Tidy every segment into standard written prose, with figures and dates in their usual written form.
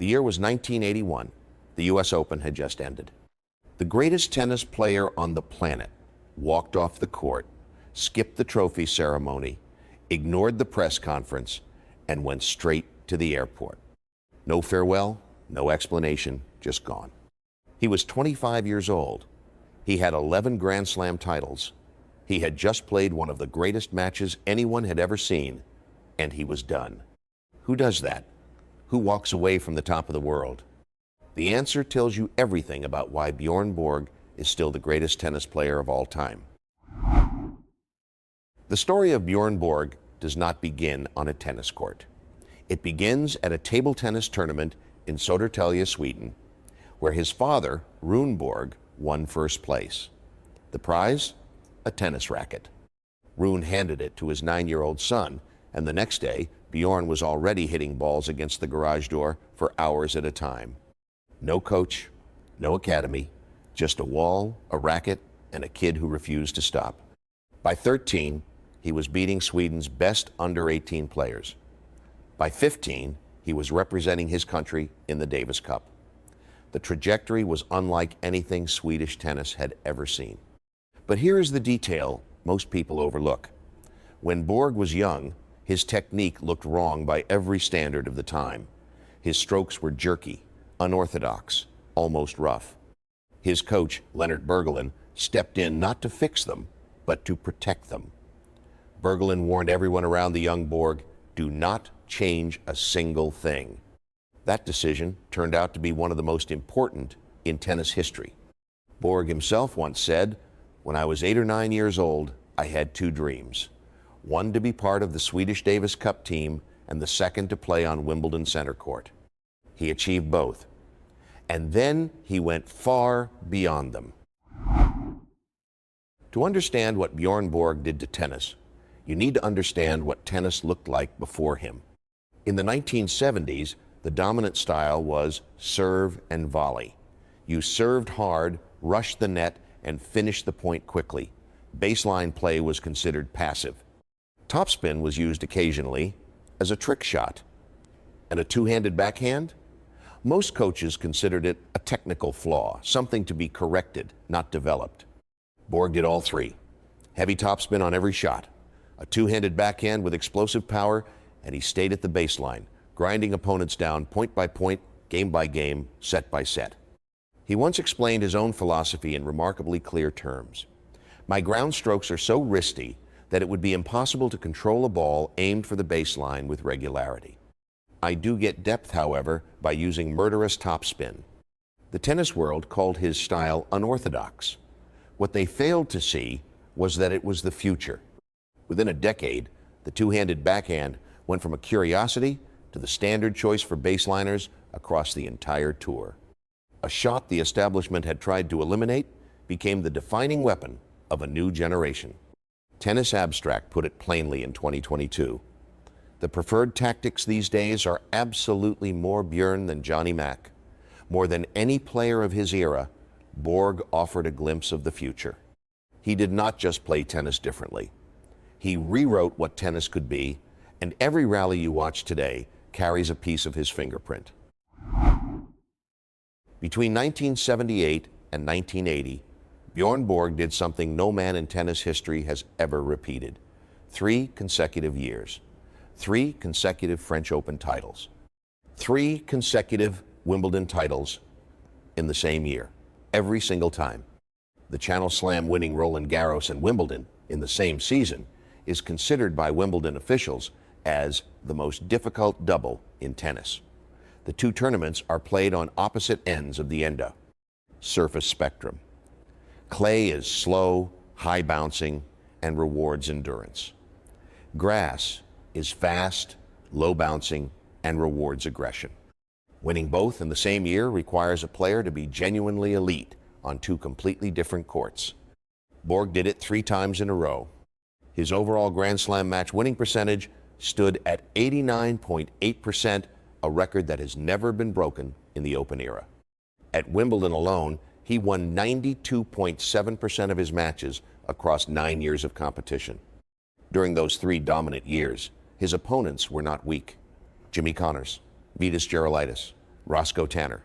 The year was 1981. The U.S. Open had just ended. The greatest tennis player on the planet walked off the court, skipped the trophy ceremony, ignored the press conference, and went straight to the airport. No farewell, no explanation, just gone. He was 25 years old. He had 11 Grand Slam titles. He had just played one of the greatest matches anyone had ever seen, and he was done. Who does that? Who walks away from the top of the world? The answer tells you everything about why Bjorn Borg is still the greatest tennis player of all time. The story of Bjorn Borg does not begin on a tennis court. It begins at a table tennis tournament in Södertälje, Sweden, where his father, Rune Borg, won first place. The prize? A tennis racket. Rune handed it to his 9-year-old son, and the next day, Bjorn was already hitting balls against the garage door for hours at a time. No coach, no academy, just a wall, a racket, and a kid who refused to stop. By 13, he was beating Sweden's best under-18 players. By 15, he was representing his country in the Davis Cup. The trajectory was unlike anything Swedish tennis had ever seen. But here is the detail most people overlook. When Borg was young, his technique looked wrong by every standard of the time. His strokes were jerky, unorthodox, almost rough. His coach, Lennart Bergelin, stepped in not to fix them, but to protect them. Bergelin warned everyone around the young Borg, do not change a single thing. That decision turned out to be one of the most important in tennis history. Borg himself once said, "When I was 8 or 9 years old, I had 2 dreams. One to be part of the Swedish Davis Cup team, and the second to play on Wimbledon center court." He achieved both. And then he went far beyond them. To understand what Bjorn Borg did to tennis, you need to understand what tennis looked like before him. In the 1970s, the dominant style was serve and volley. You served hard, rushed the net, and finished the point quickly. Baseline play was considered passive. Topspin was used occasionally as a trick shot. And a two-handed backhand? Most coaches considered it a technical flaw, something to be corrected, not developed. Borg did all 3. Heavy topspin on every shot, a two-handed backhand with explosive power, and he stayed at the baseline, grinding opponents down point by point, game by game, set by set. He once explained his own philosophy in remarkably clear terms. My ground strokes are so wristy that it would be impossible to control a ball aimed for the baseline with regularity. I do get depth, however, by using murderous topspin. The tennis world called his style unorthodox. What they failed to see was that it was the future. Within a decade, the two-handed backhand went from a curiosity to the standard choice for baseliners across the entire tour. A shot the establishment had tried to eliminate became the defining weapon of a new generation. Tennis Abstract put it plainly in 2022. The preferred tactics these days are absolutely more Bjorn than Johnny Mac. More than any player of his era, Borg offered a glimpse of the future. He did not just play tennis differently. He rewrote what tennis could be, and every rally you watch today carries a piece of his fingerprint. Between 1978 and 1980, Bjorn Borg did something no man in tennis history has ever repeated. 3 consecutive years. 3 consecutive French Open titles. 3 consecutive Wimbledon titles in the same year, every single time. The Channel Slam winning Roland Garros and Wimbledon in the same season is considered by Wimbledon officials as the most difficult double in tennis. The 2 tournaments are played on opposite ends of the endo, surface spectrum. Clay is slow, high bouncing, and rewards endurance. Grass is fast, low bouncing, and rewards aggression. Winning both in the same year requires a player to be genuinely elite on 2 completely different courts. Borg did it 3 times in a row. His overall Grand Slam match winning percentage stood at 89.8%, a record that has never been broken in the Open era. At Wimbledon alone, he won 92.7% of his matches across 9 years of competition. During those 3 dominant years, his opponents were not weak. Jimmy Connors, Vitas Gerulaitis, Roscoe Tanner.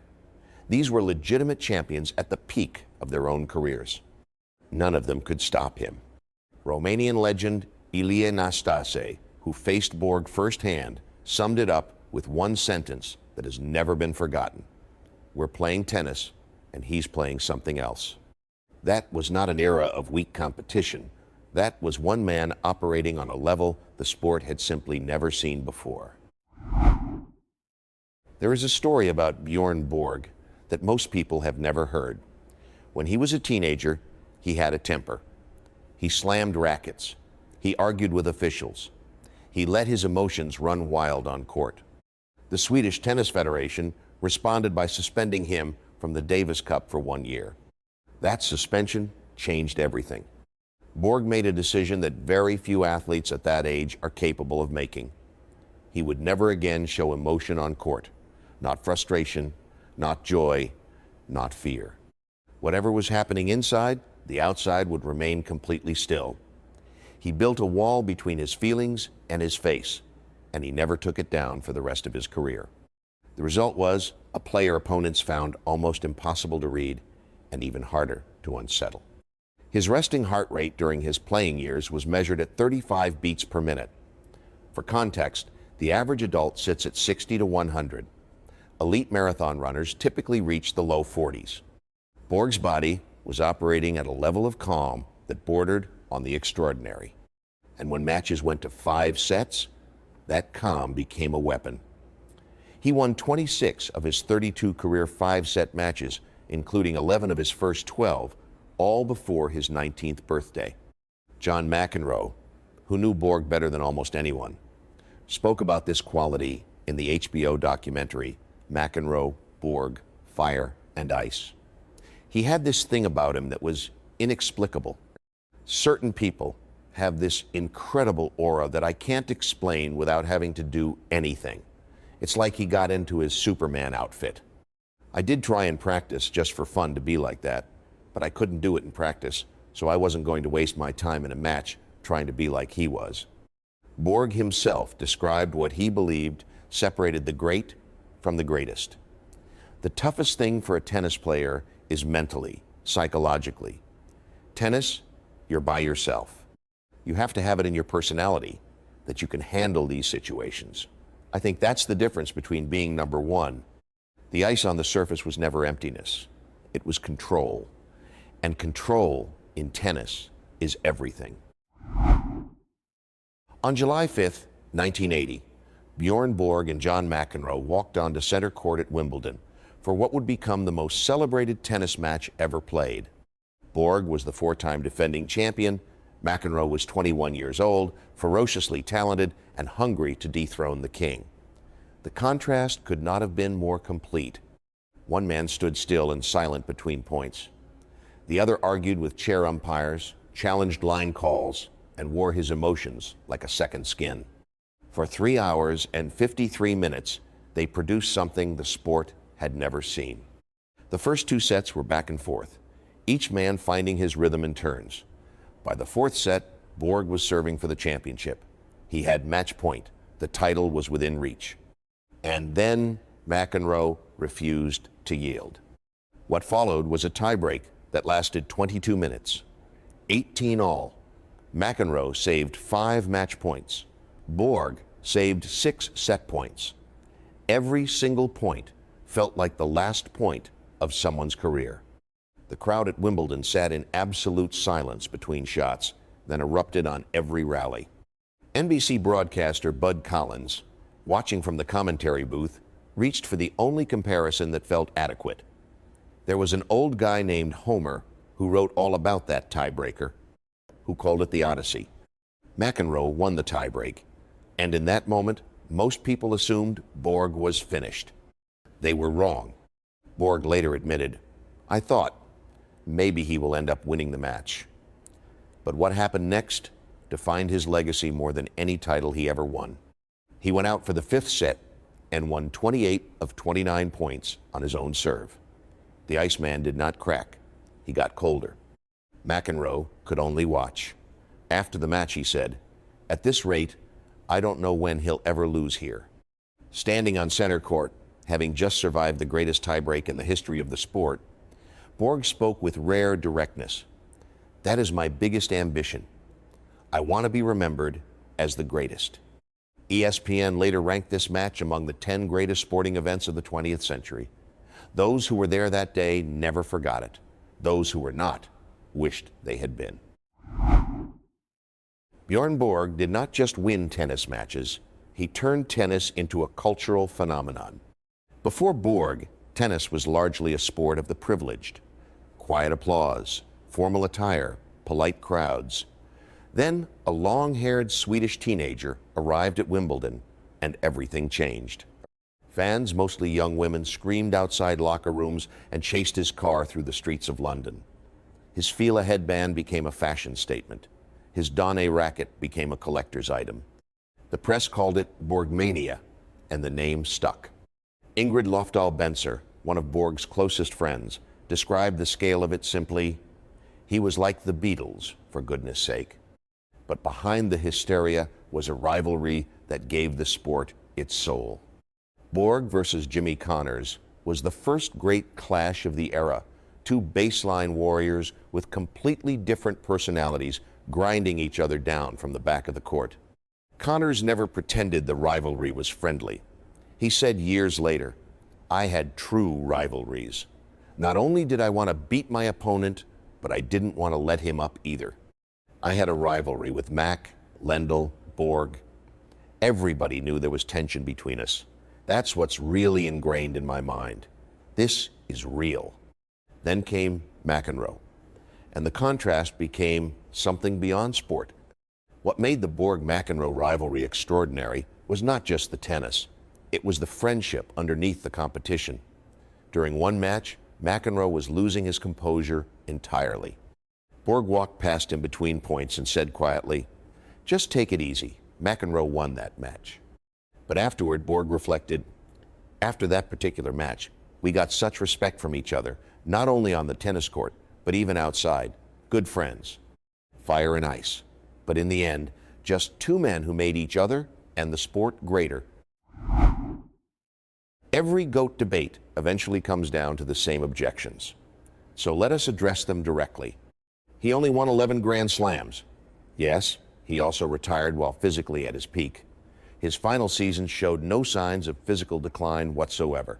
These were legitimate champions at the peak of their own careers. None of them could stop him. Romanian legend Ilie Nastase, who faced Borg firsthand, summed it up with one sentence that has never been forgotten. We're playing tennis, and he's playing something else. That was not an era of weak competition. That was one man operating on a level the sport had simply never seen before. There is a story about Bjorn Borg that most people have never heard. When he was a teenager, he had a temper. He slammed rackets. He argued with officials. He let his emotions run wild on court. The Swedish Tennis Federation responded by suspending him from the Davis Cup for 1 year. That suspension changed everything. Borg made a decision that very few athletes at that age are capable of making. He would never again show emotion on court. Not frustration, not joy, not fear. Whatever was happening inside, the outside would remain completely still. He built a wall between his feelings and his face, and he never took it down for the rest of his career. The result was a player opponents found almost impossible to read and even harder to unsettle. His resting heart rate during his playing years was measured at 35 beats per minute. For context, the average adult sits at 60 to 100. Elite marathon runners typically reach the low 40s. Borg's body was operating at a level of calm that bordered on the extraordinary. And when matches went to 5 sets, that calm became a weapon. He won 26 of his 32 career 5-set matches, including 11 of his first 12, all before his 19th birthday. John McEnroe, who knew Borg better than almost anyone, spoke about this quality in the HBO documentary McEnroe, Borg, Fire and Ice. He had this thing about him that was inexplicable. Certain people have this incredible aura that I can't explain without having to do anything. It's like he got into his Superman outfit. I did try and practice just for fun to be like that, but I couldn't do it in practice, so I wasn't going to waste my time in a match trying to be like he was. Borg himself described what he believed separated the great from the greatest. The toughest thing for a tennis player is mentally, psychologically. Tennis, you're by yourself. You have to have it in your personality that you can handle these situations. I think that's the difference between being number one. The ice on the surface was never emptiness. It was control. And control in tennis is everything. On July 5th, 1980, Bjorn Borg and John McEnroe walked onto center court at Wimbledon for what would become the most celebrated tennis match ever played. Borg was the 4-time defending champion. McEnroe was 21 years old, ferociously talented, and hungry to dethrone the king. The contrast could not have been more complete. One man stood still and silent between points. The other argued with chair umpires, challenged line calls, and wore his emotions like a second skin. For 3 hours and 53 minutes, they produced something the sport had never seen. The first 2 sets were back and forth, each man finding his rhythm in turns. By the 4th set, Borg was serving for the championship. He had match point. The title was within reach. And then McEnroe refused to yield. What followed was a tiebreak that lasted 22 minutes. 18 all. McEnroe saved 5 match points. Borg saved 6 set points. Every single point felt like the last point of someone's career. The crowd at Wimbledon sat in absolute silence between shots, then erupted on every rally. NBC broadcaster Bud Collins, watching from the commentary booth, reached for the only comparison that felt adequate. There was an old guy named Homer who wrote all about that tiebreaker, who called it the Odyssey. McEnroe won the tiebreak, and in that moment, most people assumed Borg was finished. They were wrong. Borg later admitted, "I thought maybe he will end up winning the match." But what happened next defined his legacy more than any title he ever won. He went out for the 5th set and won 28 of 29 points on his own serve. The Iceman did not crack. He got colder. McEnroe could only watch. After the match, he said, "At this rate, I don't know when he'll ever lose here." Standing on center court, having just survived the greatest tiebreak in the history of the sport, Borg spoke with rare directness. "That is my biggest ambition. I want to be remembered as the greatest." ESPN later ranked this match among the 10 greatest sporting events of the 20th century. Those who were there that day never forgot it. Those who were not wished they had been. Bjorn Borg did not just win tennis matches, he turned tennis into a cultural phenomenon. Before Borg, tennis was largely a sport of the privileged. Quiet applause, formal attire, polite crowds. Then a long-haired Swedish teenager arrived at Wimbledon, and everything changed. Fans, mostly young women, screamed outside locker rooms and chased his car through the streets of London. His Fila headband became a fashion statement. His Donné racket became a collector's item. The press called it Borgmania, and the name stuck. Ingrid Lofdahl-Benser, one of Borg's closest friends, described the scale of it simply, "He was like the Beatles, for goodness sake." But behind the hysteria was a rivalry that gave the sport its soul. Borg versus Jimmy Connors was the first great clash of the era, two baseline warriors with completely different personalities grinding each other down from the back of the court. Connors never pretended the rivalry was friendly. He said years later, "I had true rivalries. Not only did I want to beat my opponent, but I didn't want to let him up either. I had a rivalry with Mac, Lendl, Borg. Everybody knew there was tension between us. That's what's really ingrained in my mind. This is real." Then came McEnroe, and the contrast became something beyond sport. What made the Borg-McEnroe rivalry extraordinary was not just the tennis. It was the friendship underneath the competition. During one match, McEnroe was losing his composure entirely. Borg walked past him between points and said quietly, "Just take it easy. McEnroe won that match." But afterward, Borg reflected, "After that particular match, we got such respect from each other, not only on the tennis court, but even outside. Good friends. Fire and ice. But in the end, just two men who made each other and the sport greater." Every GOAT debate eventually comes down to the same objections. So let us address them directly. He only won 11 Grand Slams. Yes, he also retired while physically at his peak. His final season showed no signs of physical decline whatsoever.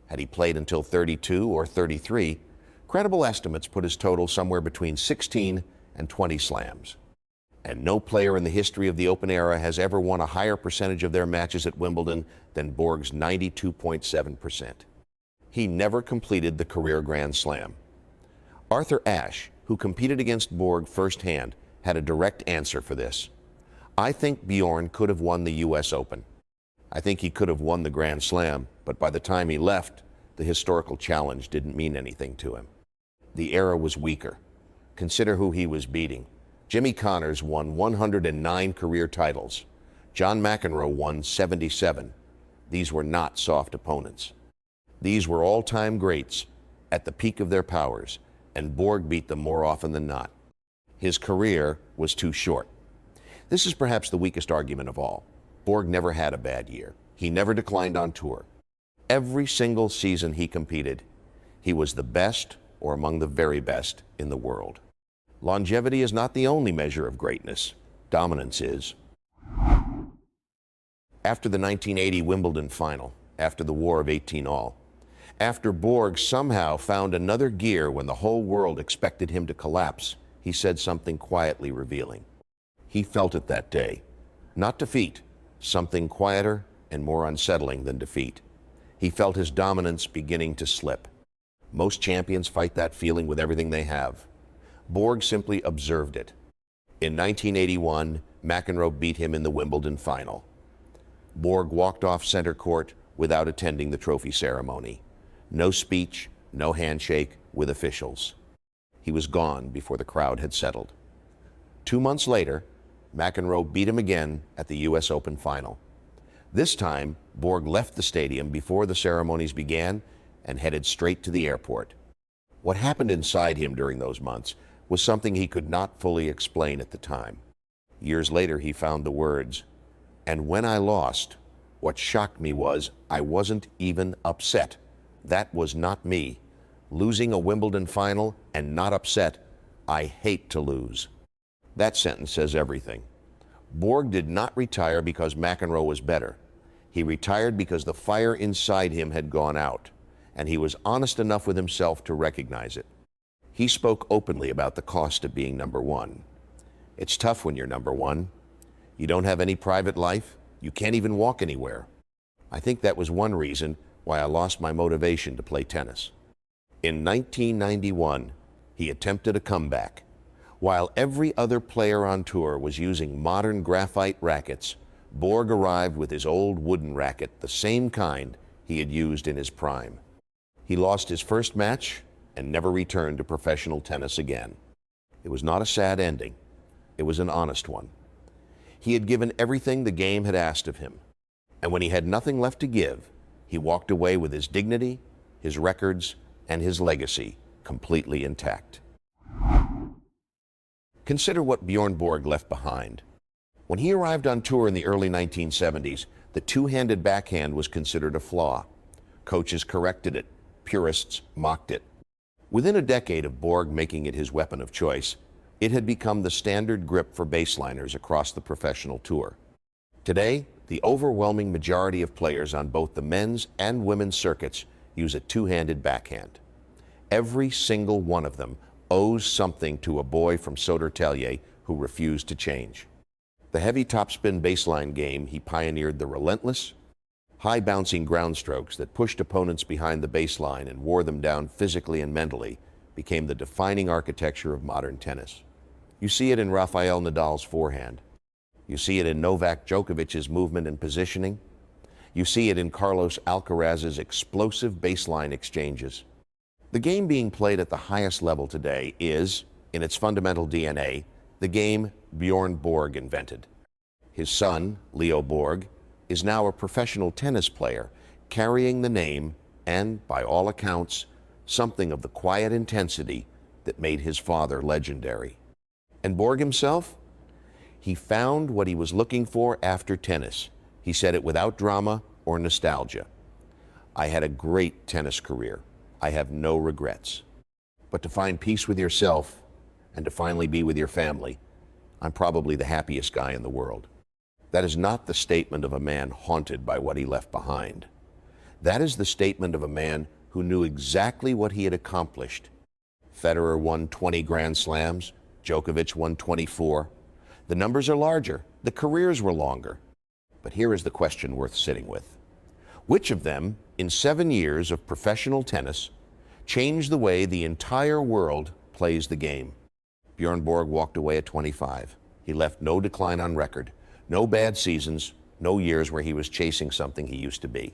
Had he played until 32 or 33, credible estimates put his total somewhere between 16 and 20 slams. And no player in the history of the Open era has ever won a higher percentage of their matches at Wimbledon than Borg's 92.7%. He never completed the career Grand Slam. Arthur Ashe, who competed against Borg firsthand, had a direct answer for this. "I think Bjorn could have won the US Open. I think he could have won the Grand Slam, but by the time he left, the historical challenge didn't mean anything to him. The era was weaker. Consider who he was beating. Jimmy Connors won 109 career titles. John McEnroe won 77. These were not soft opponents. These were all-time greats at the peak of their powers, and Borg beat them more often than not. His career was too short." This is perhaps the weakest argument of all. Borg never had a bad year. He never declined on tour. Every single season he competed, he was the best or among the very best in the world. Longevity is not the only measure of greatness. Dominance is. After the 1980 Wimbledon final, after the War of 18 All, after Borg somehow found another gear when the whole world expected him to collapse, he said something quietly revealing. He felt it that day. Not defeat, something quieter and more unsettling than defeat. He felt his dominance beginning to slip. Most champions fight that feeling with everything they have. Borg simply observed it. In 1981, McEnroe beat him in the Wimbledon final. Borg walked off center court without attending the trophy ceremony. No speech, no handshake with officials. He was gone before the crowd had settled. 2 months later, McEnroe beat him again at the US Open final. This time, Borg left the stadium before the ceremonies began and headed straight to the airport. What happened inside him during those months was something he could not fully explain at the time. Years later, he found the words, "And when I lost, What shocked me was I wasn't even upset. That was not me. Losing a Wimbledon final and not upset, I hate to lose. That sentence says everything. Borg did not retire because McEnroe was better. He retired because the fire inside him had gone out, and he was honest enough with himself to recognize it. He spoke openly about the cost of being number one. It's tough when you're number one. You don't have any private life. You can't even walk anywhere. I think that was one reason why I lost my motivation to play tennis. In 1991, he attempted a comeback. While every other player on tour was using modern graphite rackets, Borg arrived with his old wooden racket, the same kind he had used in his prime. He lost his first match and never returned to professional tennis again. It was not a sad ending. It was an honest one. He had given everything the game had asked of him, and when he had nothing left to give, he walked away with his dignity, his records, and his legacy completely intact. Consider what Bjorn Borg left behind. When he arrived on tour in the early 1970s, the two-handed backhand was considered a flaw. Coaches corrected it. Purists mocked it. Within a decade of Borg making it his weapon of choice, it had become the standard grip for baseliners across the professional tour. Today, the overwhelming majority of players on both the men's and women's circuits use a two-handed backhand. Every single one of them owes something to a boy from Sodertälje who refused to change. The heavy topspin baseline game, he pioneered the relentless, high-bouncing ground strokes that pushed opponents behind the baseline and wore them down physically and mentally, became the defining architecture of modern tennis. You see it in Rafael Nadal's forehand. You see it in Novak Djokovic's movement and positioning. You see it in Carlos Alcaraz's explosive baseline exchanges. The game being played at the highest level today is, in its fundamental DNA, the game Bjorn Borg invented. His son, Leo Borg, is now a professional tennis player, carrying the name and, by all accounts, something of the quiet intensity that made his father legendary. And Borg himself? He found what he was looking for after tennis. He said it without drama or nostalgia. I had a great tennis career. I have no regrets. But to find peace with yourself and to finally be with your family, I'm probably the happiest guy in the world. That is not the statement of a man haunted by what he left behind. That is the statement of a man who knew exactly what he had accomplished. Federer won 20 Grand Slams. Djokovic won 24. The numbers are larger. The careers were longer. But here is the question worth sitting with. Which of them, in 7 years of professional tennis, changed the way the entire world plays the game? Bjorn Borg walked away at 25. He left no decline on record, no bad seasons, no years where he was chasing something he used to be.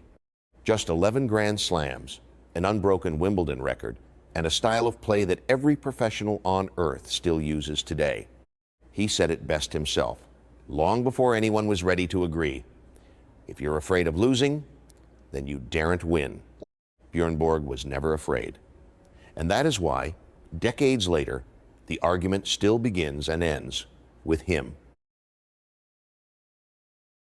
Just 11 Grand Slams, an unbroken Wimbledon record, and a style of play that every professional on earth still uses today. He said it best himself, long before anyone was ready to agree. If you're afraid of losing, then you daren't win. Bjorn Borg was never afraid. And that is why, decades later, the argument still begins and ends with him.